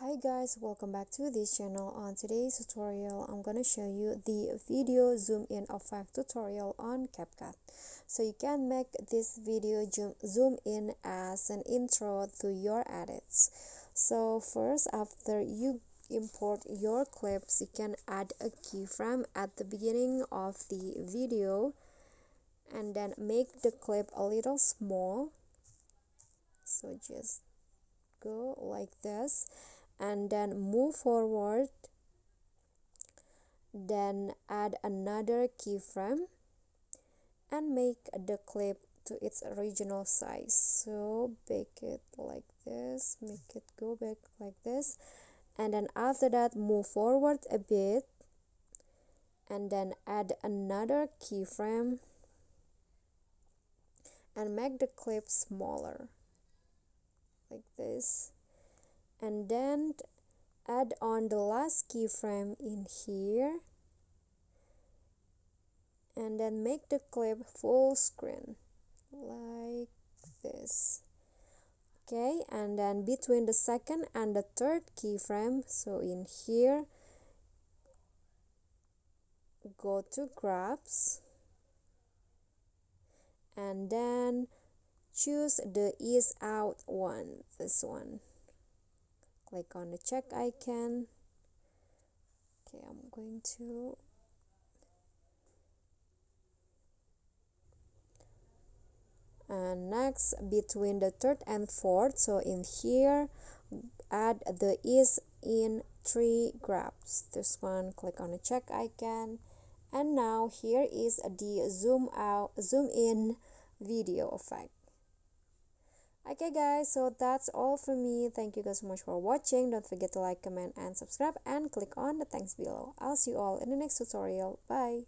Hi guys, welcome back to this channel. On today's tutorial, I'm gonna show you the video zoom in effect tutorial on Capcut. So you can make this video zoom in as an intro to your edits. So first, after you import your clips, you can add a keyframe at the beginning of the video and then make the clip a little small. So just go like this and then move forward, then add another keyframe and make the clip to its original size. So make it like this, make it go back like this, and then after that move forward a bit and then add another keyframe and make the clip smaller like this, and then add on the last keyframe in here and then make the clip full screen like this. Okay, and then between the second and the third keyframe, so in here go to grabs and then choose the ease out one, this one. Click on the check icon. Okay, I'm going to and next between the third and fourth, so in here add the ease in 3 grabs, this one. Click on the check icon, and now here is the zoom in video effect. Okay guys, so that's all from me. Thank you guys so much for watching. Don't forget to like, comment and subscribe and click on the thanks below. I'll see you all in the next tutorial. Bye.